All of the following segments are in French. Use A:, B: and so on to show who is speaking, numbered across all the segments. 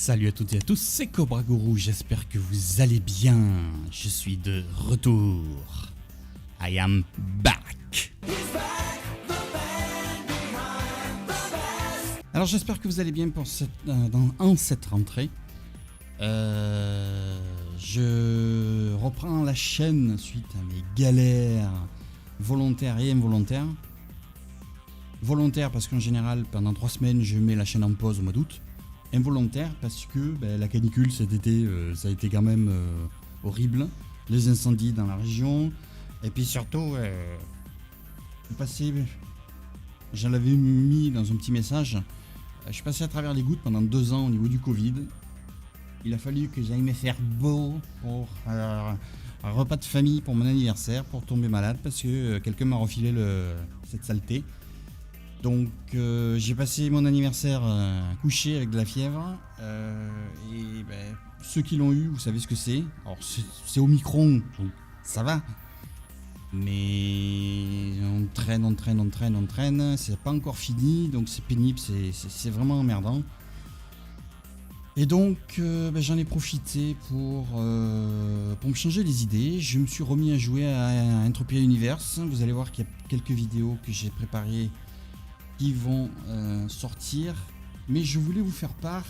A: Salut à toutes et à tous, c'est Cobra Guru, j'espère que vous allez bien. Je suis de retour. I am back. Alors j'espère que vous allez bien pour cette rentrée. Je reprends la chaîne suite à mes galères volontaires et involontaires. Volontaire parce qu'en général pendant 3 semaines je mets la chaîne en pause au mois d'août. Involontaire parce que la canicule cet été ça a été quand même horrible. Les incendies dans la région. Et puis surtout je l'avais mis dans un petit message. Je suis passé à travers les gouttes pendant 2 ans au niveau du Covid. Il a fallu que j'aille me faire beau pour un repas de famille pour mon anniversaire pour tomber malade parce que quelqu'un m'a refilé cette saleté. Donc j'ai passé mon anniversaire couché avec de la fièvre et ceux qui l'ont eu, vous savez ce que c'est. Alors c'est au micron, donc ça va. Mais on traîne, c'est pas encore fini, donc c'est pénible, c'est vraiment emmerdant. Et donc j'en ai profité pour me changer les idées. Je me suis remis à jouer à Entropia Universe. Vous allez voir qu'il y a quelques vidéos que j'ai préparées qui vont sortir, mais je voulais vous faire part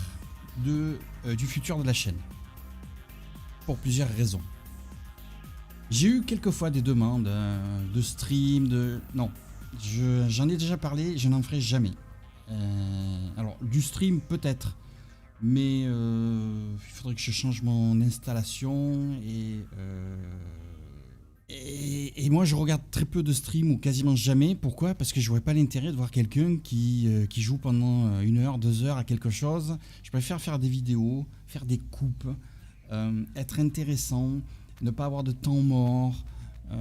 A: du futur de la chaîne pour plusieurs raisons. J'ai eu quelquefois des demandes de stream, non, j'en ai déjà parlé, je n'en ferai jamais. Alors du stream peut-être, mais il faudrait que je change mon installation et moi je regarde très peu de stream ou quasiment jamais. Pourquoi ? Parce que je vois pas l'intérêt de voir quelqu'un qui joue pendant 1 heure, 2 heures à quelque chose. Je préfère faire des vidéos, faire des coupes, être intéressant, ne pas avoir de temps mort. Alors,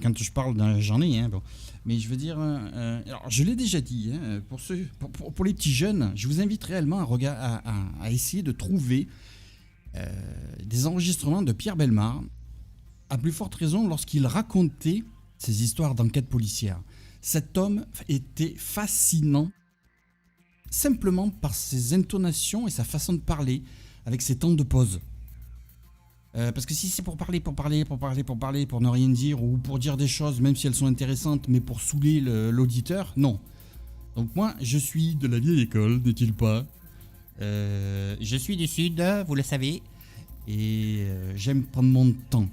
A: quand je parle, j'en ai, bon. Mais je veux dire, alors je l'ai déjà dit, pour les petits jeunes, je vous invite réellement à essayer de trouver des enregistrements de Pierre Bellemare, à plus forte raison lorsqu'il racontait ses histoires d'enquête policière. Cet homme était fascinant simplement par ses intonations et sa façon de parler, avec ses temps de pause. Parce que si c'est pour parler, pour ne rien dire, ou pour dire des choses, même si elles sont intéressantes, mais pour saouler l'auditeur, non. Donc moi, je suis de la vieille école, n'est-il pas ? Je suis du Sud, vous le savez, et j'aime prendre mon temps.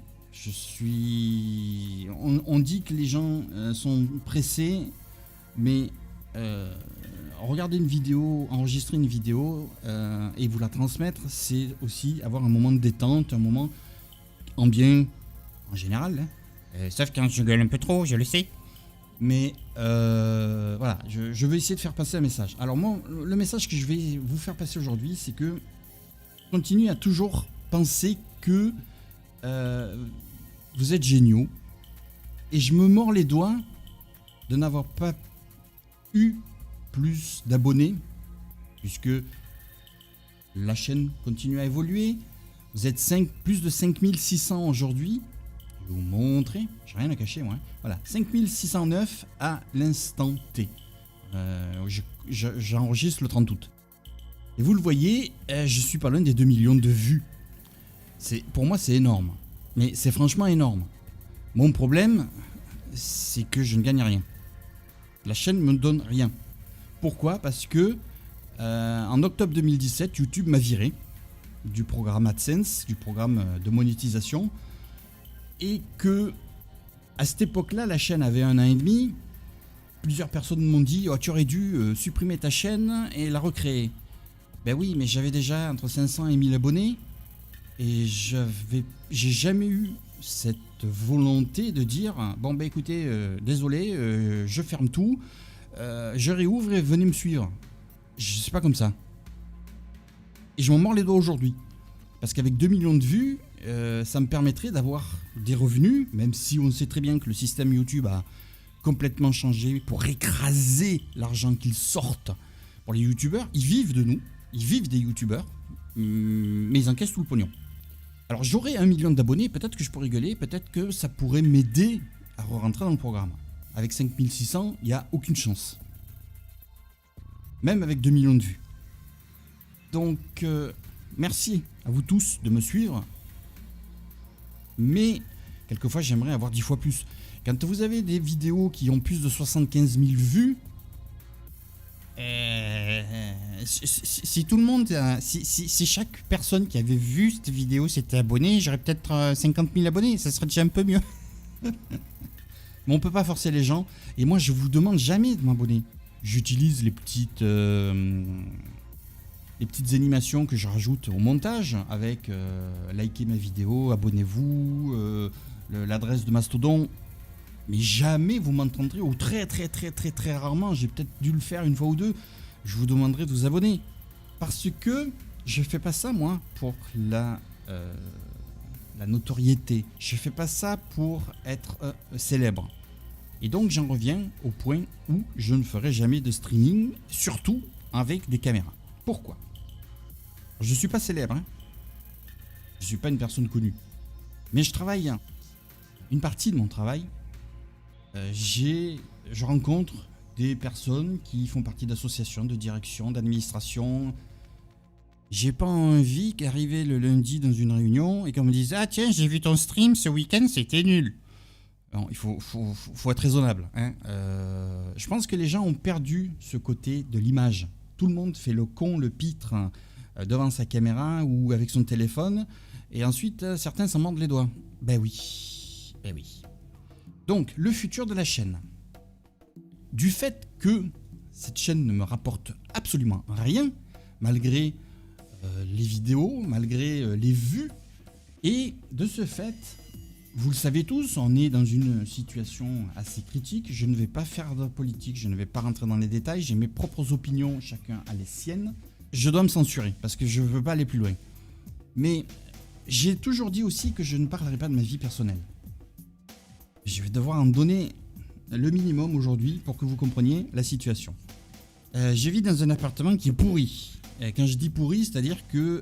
A: On dit que les gens sont pressés, mais regarder une vidéo, enregistrer une vidéo et vous la transmettre, c'est aussi avoir un moment de détente, un moment en bien, en général. Sauf quand je gueule un peu trop, je le sais. Mais voilà, je vais essayer de faire passer un message. Alors moi, le message que je vais vous faire passer aujourd'hui, c'est que je continue à toujours penser que vous êtes géniaux. Et je me mords les doigts de n'avoir pas eu plus d'abonnés, puisque la chaîne continue à évoluer. Vous êtes plus de 5600 aujourd'hui. Je vais vous montrer, j'ai rien à cacher moi. Voilà, 5609 à l'instant T. J'enregistre le 30 août. Et vous le voyez, je suis pas loin des 2 millions de vues. Pour moi, c'est énorme. Mais c'est franchement énorme. Mon problème, c'est que je ne gagne rien. La chaîne me donne rien. Pourquoi ? Parce que en octobre 2017, YouTube m'a viré du programme AdSense, du programme de monétisation. Et que à cette époque-là, la chaîne avait 1 an et demi. Plusieurs personnes m'ont dit « tu aurais dû supprimer ta chaîne et la recréer ». Ben oui, mais j'avais déjà entre 500 et 1000 abonnés. Et j'ai jamais eu cette volonté de dire « bon ben écoutez, désolé, je ferme tout, je réouvre et venez me suivre ». Je suis pas comme ça. Et je m'en mords les doigts aujourd'hui. Parce qu'avec 2 millions de vues, ça me permettrait d'avoir des revenus, même si on sait très bien que le système YouTube a complètement changé pour écraser l'argent qu'ils sortent pour les youtubeurs. Ils vivent de nous, ils vivent des youtubeurs, mais ils encaissent tout le pognon. Alors j'aurais 1 million d'abonnés, peut-être que je pourrais rigoler, peut-être que ça pourrait m'aider à rentrer dans le programme. Avec 5600, il n'y a aucune chance. Même avec 2 millions de vues. Donc, merci à vous tous de me suivre. Mais, quelquefois, j'aimerais avoir 10 fois plus. Quand vous avez des vidéos qui ont plus de 75 000 vues, si tout le monde, si chaque personne qui avait vu cette vidéo s'était abonné, j'aurais peut-être 50 000 abonnés, ça serait déjà un peu mieux. Mais on peut pas forcer les gens, et moi je vous demande jamais de m'abonner. J'utilise les petites animations que je rajoute au montage avec likez ma vidéo, abonnez-vous, l'adresse de Mastodon. Mais jamais vous m'entendrez, ou très rarement, j'ai peut-être dû le faire une fois ou deux, je vous demanderai de vous abonner. Parce que je fais pas ça moi pour la notoriété, je fais pas ça pour être célèbre. Et donc j'en reviens au point où je ne ferai jamais de streaming, surtout avec des caméras. Pourquoi ? Je suis pas célèbre, hein. Je suis pas une personne connue. Mais je travaille, hein. Une partie de mon travail, je rencontre des personnes qui font partie d'associations, de direction, d'administration. J'ai pas envie qu'arriver le lundi dans une réunion et qu'on me dise « Ah tiens, j'ai vu ton stream ce week-end, c'était nul ». Non, il faut être raisonnable, hein. Je pense que les gens ont perdu ce côté de l'image. Tout le monde fait le con, le pitre devant sa caméra ou avec son téléphone. Et ensuite, certains s'en mordent les doigts. Ben oui. Donc, le futur de la chaîne. Du fait que cette chaîne ne me rapporte absolument rien, malgré les vidéos, malgré les vues, et de ce fait, vous le savez tous, on est dans une situation assez critique. Je ne vais pas faire de politique, je ne vais pas rentrer dans les détails, j'ai mes propres opinions, chacun a les siennes. Je dois me censurer, parce que je ne veux pas aller plus loin. Mais j'ai toujours dit aussi que je ne parlerai pas de ma vie personnelle. Je vais devoir en donner le minimum aujourd'hui pour que vous compreniez la situation. Je vis dans un appartement qui est pourri. Et quand je dis pourri, c'est-à-dire que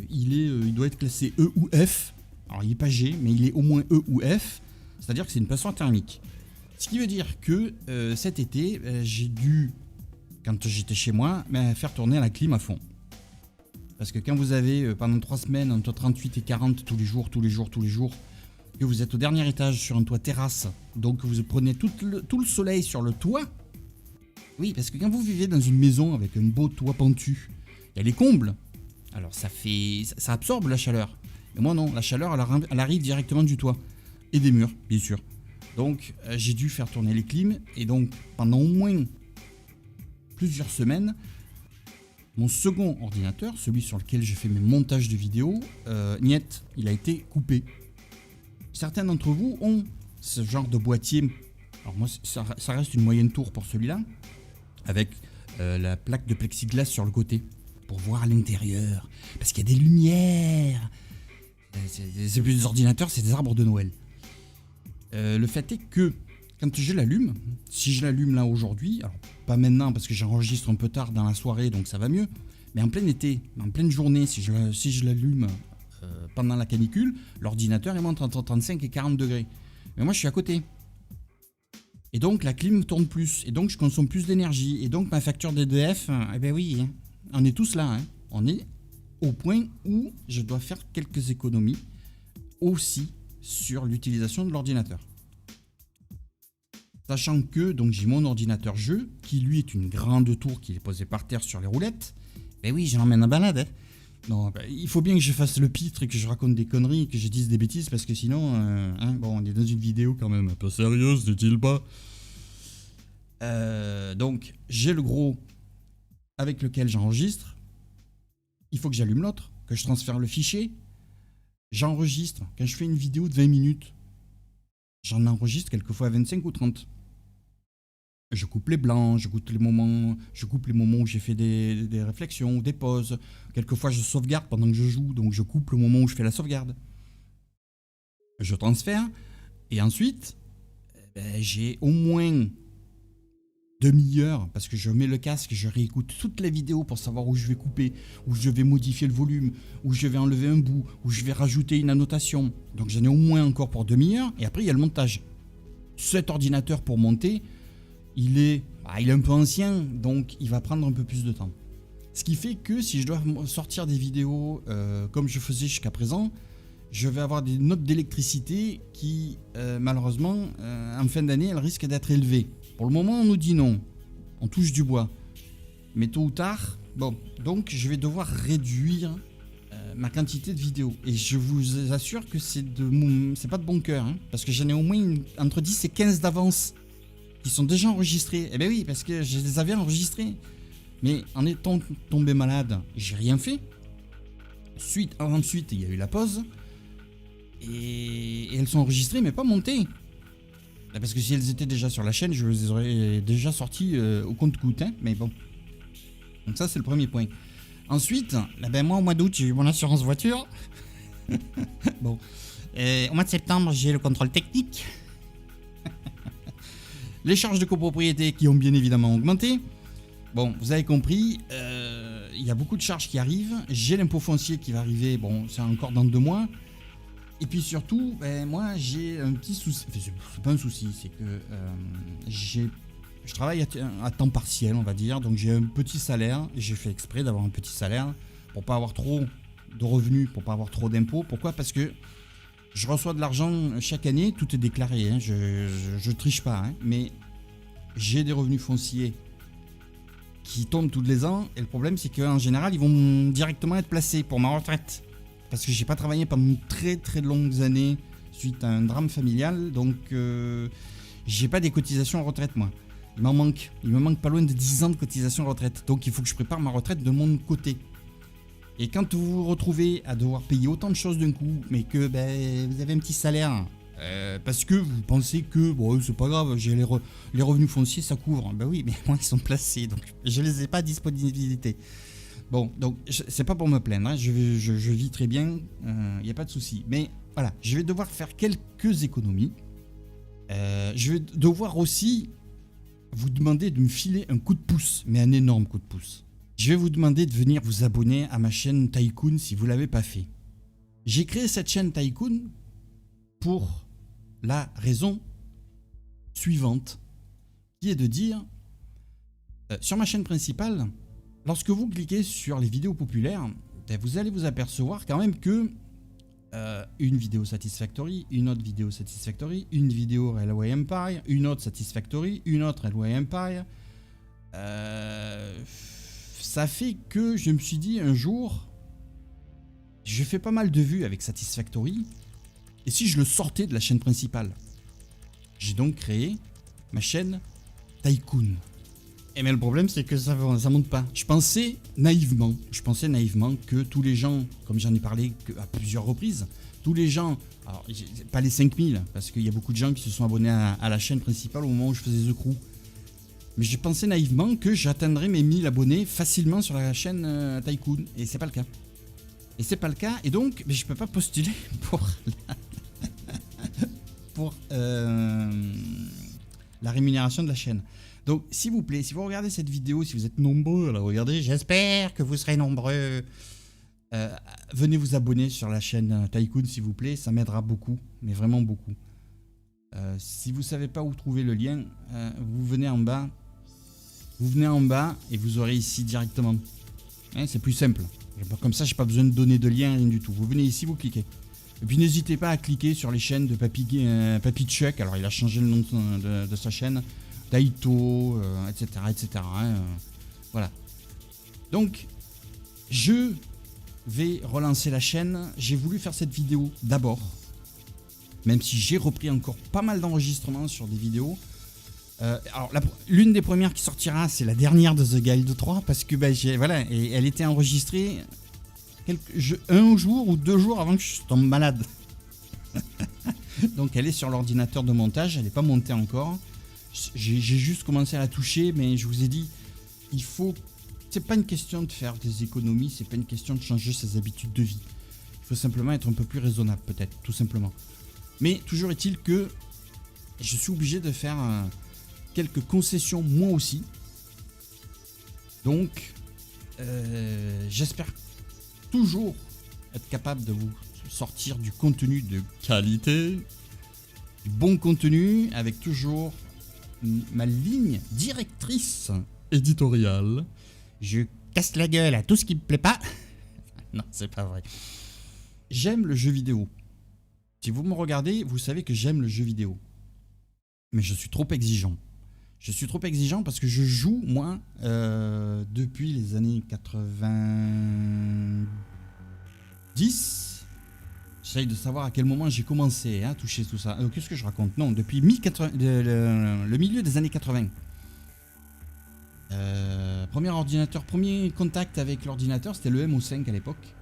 A: il doit être classé E ou F. Alors il n'est pas G, mais il est au moins E ou F. C'est-à-dire que c'est une passoire thermique. Ce qui veut dire que cet été, j'ai dû, quand j'étais chez moi, faire tourner la clim à fond. Parce que quand vous avez pendant 3 semaines entre 38 et 40 tous les jours, que vous êtes au dernier étage sur un toit terrasse, donc vous prenez tout le soleil sur le toit. Oui, parce que quand vous vivez dans une maison avec un beau toit pentu, il y a les combles. Alors ça absorbe la chaleur. Mais moi non, la chaleur elle arrive directement du toit. Et des murs, bien sûr. Donc j'ai dû faire tourner les clims. Et donc pendant au moins plusieurs semaines, mon second ordinateur, celui sur lequel je fais mes montages de vidéos, niet, il a été coupé. Certains d'entre vous ont ce genre de boîtier. Alors moi, ça reste une moyenne tour pour celui-là, avec la plaque de plexiglas sur le côté, pour voir à l'intérieur, parce qu'il y a des lumières. C'est plus des ordinateurs, c'est des arbres de Noël. Le fait est que, quand je l'allume, si je l'allume là aujourd'hui, alors pas maintenant parce que j'enregistre un peu tard dans la soirée, donc ça va mieux, mais en plein été, en pleine journée, si je l'allume pendant la canicule, l'ordinateur il monte entre 35 et 40 degrés. Mais moi je suis à côté. Et donc la clim tourne plus, et donc je consomme plus d'énergie, et donc ma facture d'EDF, eh ben oui, hein, on est tous là, hein. On est au point où je dois faire quelques économies aussi sur l'utilisation de l'ordinateur. Sachant que donc j'ai mon ordinateur jeu, qui lui est une grande tour qui est posée par terre sur les roulettes. Ben oui, je l'emmène en balade, hein. Non, ben, il faut bien que je fasse le pitre et que je raconte des conneries et que je dise des bêtises parce que sinon, bon, on est dans une vidéo quand même un peu sérieuse, n'est-il pas ? Donc, j'ai le gros avec lequel j'enregistre. Il faut que j'allume l'autre, que je transfère le fichier. J'enregistre. Quand je fais une vidéo de 20 minutes, j'en enregistre quelquefois 25 ou 30. Je coupe les blancs, je coupe les moments où j'ai fait des réflexions, des pauses. Quelquefois, je sauvegarde pendant que je joue, donc je coupe le moment où je fais la sauvegarde. Je transfère, et ensuite, j'ai au moins demi-heure, parce que je mets le casque, je réécoute toute la vidéo pour savoir où je vais couper, où je vais modifier le volume, où je vais enlever un bout, où je vais rajouter une annotation. Donc j'en ai au moins encore pour demi-heure, et après il y a le montage. Cet ordinateur pour monter, il est un peu ancien, donc il va prendre un peu plus de temps. Ce qui fait que si je dois sortir des vidéos comme je faisais jusqu'à présent, je vais avoir des notes d'électricité qui, malheureusement, en fin d'année, elles risquent d'être élevées. Pour le moment, on nous dit non. On touche du bois. Mais tôt ou tard, bon, donc je vais devoir réduire ma quantité de vidéos. Et je vous assure que c'est pas de bon cœur, hein, parce que j'en ai au moins entre 10 et 15 d'avance qui sont déjà enregistrés. Eh bien oui, parce que je les avais enregistrés. Mais en étant tombé malade, j'ai rien fait. Ensuite, il y a eu la pause. Et elles sont enregistrées, mais pas montées. Parce que si elles étaient déjà sur la chaîne, je les aurais déjà sorties au compte-coûte. Hein, mais bon. Donc ça, c'est le premier point. Ensuite, moi, au mois d'août, j'ai eu mon assurance voiture. Bon. Au mois de septembre, j'ai le contrôle technique. Les charges de copropriété qui ont bien évidemment augmenté. Bon, vous avez compris, il y a beaucoup de charges qui arrivent. J'ai l'impôt foncier qui va arriver, bon, c'est encore dans 2 mois. Et puis surtout, moi, j'ai un petit souci. Enfin, c'est pas un souci, c'est que je travaille à temps partiel, on va dire. Donc j'ai un petit salaire. J'ai fait exprès d'avoir un petit salaire pour pas avoir trop de revenus, pour pas avoir trop d'impôts. Pourquoi ? Parce que je reçois de l'argent chaque année, tout est déclaré. Hein, je triche pas, hein, mais j'ai des revenus fonciers qui tombent tous les ans. Et le problème, c'est qu'en général, ils vont directement être placés pour ma retraite. Parce que j'ai pas travaillé pendant très très longues années suite à un drame familial. Donc, j'ai pas des cotisations en retraite, moi. Il me manque pas loin de 10 ans de cotisation en retraite. Donc, il faut que je prépare ma retraite de mon côté. Et quand vous vous retrouvez à devoir payer autant de choses d'un coup, mais que vous avez un petit salaire, parce que vous pensez que bon, c'est pas grave, j'ai les revenus fonciers, ça couvre. Ben oui, mais moi, ils sont placés, donc je les ai pas à disponibilité. Bon, donc c'est pas pour me plaindre, hein, je vis très bien, il n'y a pas de souci. Mais voilà, je vais devoir faire quelques économies. Je vais devoir aussi vous demander de me filer un coup de pouce, mais un énorme coup de pouce. Je vais vous demander de venir vous abonner à ma chaîne Tycoon si vous ne l'avez pas fait. J'ai créé cette chaîne Tycoon pour la raison suivante, qui est de dire, sur ma chaîne principale, lorsque vous cliquez sur les vidéos populaires, vous allez vous apercevoir quand même que une vidéo Satisfactory, une autre vidéo Satisfactory, une vidéo Railway Empire, une autre Satisfactory, une autre Railway Empire. Ça fait que je me suis dit un jour, je fais pas mal de vues avec Satisfactory, et si je le sortais de la chaîne principale? J'ai donc créé ma chaîne Tycoon. Et mais le problème, c'est que ça monte pas. Je pensais naïvement que tous les gens, comme j'en ai parlé à plusieurs reprises, tous les gens, alors pas les 5000, parce qu'il y a beaucoup de gens qui se sont abonnés à la chaîne principale au moment où je faisais The Crew. Mais j'ai pensé naïvement que j'atteindrais mes 1000 abonnés facilement sur la chaîne Tycoon. Et c'est pas le cas. Et donc, mais je peux pas postuler pour la rémunération de la chaîne. Donc, s'il vous plaît, si vous regardez cette vidéo, si vous êtes nombreux à la regarder, j'espère que vous serez nombreux. Venez vous abonner sur la chaîne Tycoon, s'il vous plaît. Ça m'aidera beaucoup, mais vraiment beaucoup. Si vous ne savez pas où trouver le lien, vous venez en bas. Vous venez en bas et vous aurez ici directement. Hein, c'est plus simple. Comme ça, je n'ai pas besoin de donner de lien, rien du tout. Vous venez ici, vous cliquez. Et puis, n'hésitez pas à cliquer sur les chaînes de Papy Chuck. Alors, il a changé le nom de sa chaîne. Daito, etc. Hein, voilà. Donc, je vais relancer la chaîne. J'ai voulu faire cette vidéo d'abord, même si j'ai repris encore pas mal d'enregistrements sur des vidéos. Alors, l'une des premières qui sortira, c'est la dernière de The Guild 3, parce que voilà, et elle était enregistrée un jour ou 2 jours avant que je tombe malade. Donc, elle est sur l'ordinateur de montage, elle n'est pas montée encore. J'ai juste commencé à la toucher, mais je vous ai dit, il faut. C'est pas une question de faire des économies, c'est pas une question de changer ses habitudes de vie. Il faut simplement être un peu plus raisonnable, peut-être, tout simplement. Mais toujours est-il que je suis obligé de faire quelques concessions moi aussi. Donc, j'espère toujours être capable de vous sortir du contenu de qualité, du bon contenu, avec toujours ma ligne directrice éditoriale. Je casse la gueule à tout ce qui me plaît pas. Non, c'est pas vrai. J'aime le jeu vidéo. Si vous me regardez, vous savez que j'aime le jeu vidéo. Mais je suis trop exigeant. Je suis trop exigeant parce que je joue, moi, depuis les années 90. J'essaye de savoir à quel moment j'ai commencé à toucher tout ça. Qu'est-ce que je raconte? Non, depuis le milieu des années 80. Premier ordinateur, premier contact avec l'ordinateur, c'était le MO5 à l'époque.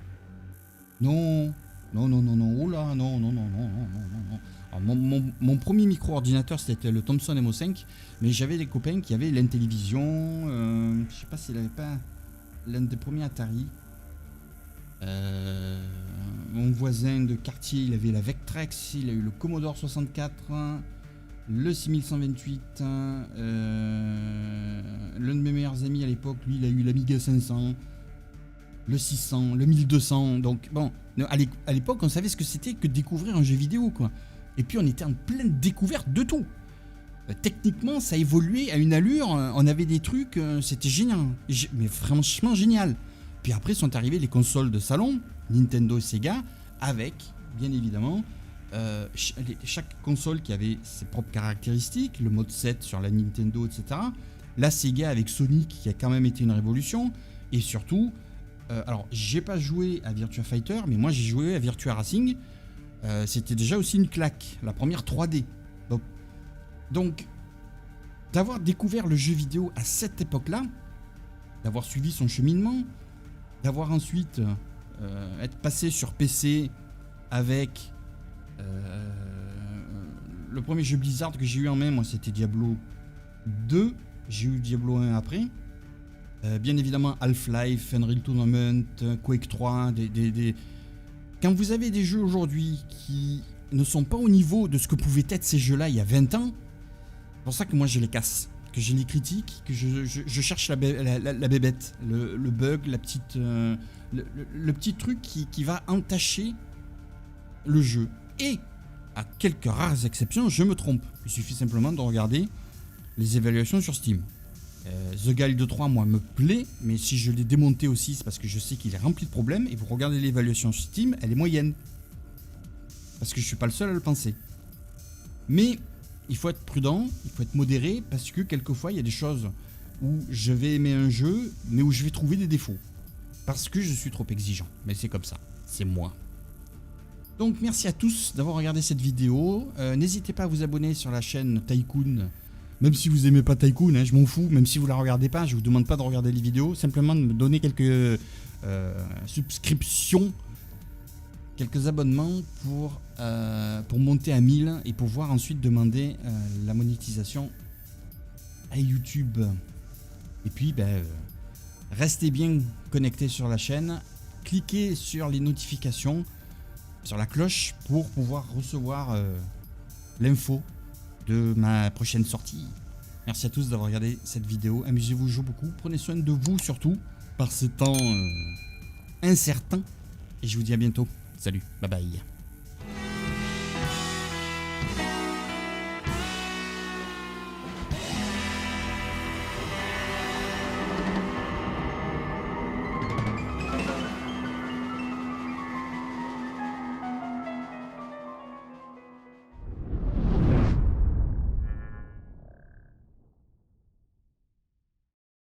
A: Non, oh là, non. Alors, mon premier micro-ordinateur, c'était le Thomson MO5, mais j'avais des copains qui avaient l'Intellivision, je sais pas s'il avait pas l'un des premiers Atari. Mon voisin de quartier, il avait la Vectrex, il a eu le Commodore 64, le 6128, l'un de mes meilleurs amis à l'époque, lui, il a eu l'Amiga 500, le 600, le 1200. Donc bon, à l'époque, on savait ce que c'était que découvrir un jeu vidéo, quoi. Et puis on était en pleine découverte de tout. Techniquement, ça évoluait à une allure, on avait des trucs, c'était génial, mais franchement génial. Puis après sont arrivées les consoles de salon, Nintendo et Sega, avec, bien évidemment, chaque console qui avait ses propres caractéristiques, le mode 7 sur la Nintendo, etc. La Sega avec Sonic, qui a quand même été une révolution, et surtout, alors j'ai pas joué à Virtua Fighter, mais moi j'ai joué à Virtua Racing, c'était déjà aussi une claque, la première 3D. Donc, d'avoir découvert le jeu vidéo à cette époque-là, d'avoir suivi son cheminement, d'avoir ensuite être passé sur PC avec le premier jeu Blizzard que j'ai eu en main, moi c'était Diablo 2, j'ai eu Diablo 1 après, bien évidemment Half-Life, Unreal Tournament, Quake 3, quand vous avez des jeux aujourd'hui qui ne sont pas au niveau de ce que pouvaient être ces jeux-là il y a 20 ans, c'est pour ça que moi je les casse, que je les critique, que je cherche la bébête, le bug, la petite, le petit truc qui va entacher le jeu. Et à quelques rares exceptions, je me trompe. Il suffit simplement de regarder les évaluations sur Steam. The Guild 3, moi, me plaît, mais si je l'ai démonté aussi, c'est parce que je sais qu'il est rempli de problèmes. Et vous regardez l'évaluation sur Steam, elle est moyenne. Parce que je suis pas le seul à le penser. Mais il faut être prudent, il faut être modéré, parce que quelquefois, il y a des choses où je vais aimer un jeu, mais où je vais trouver des défauts. Parce que je suis trop exigeant. Mais c'est comme ça, c'est moi. Donc merci à tous d'avoir regardé cette vidéo. N'hésitez pas à vous abonner sur la chaîne Tycoon. Même si vous aimez pas Tycoon, hein, je m'en fous. Même si vous la regardez pas, je vous demande pas de regarder les vidéos. Simplement de me donner quelques subscriptions, quelques abonnements pour monter à 1000 et pouvoir ensuite demander la monétisation à YouTube. Et puis restez bien connectés sur la chaîne. Cliquez sur les notifications, sur la cloche pour pouvoir recevoir l'info de ma prochaine sortie. Merci à tous d'avoir regardé cette vidéo. Amusez-vous, jouez beaucoup. Prenez soin de vous surtout par ces temps incertains. Et je vous dis à bientôt. Salut, bye bye.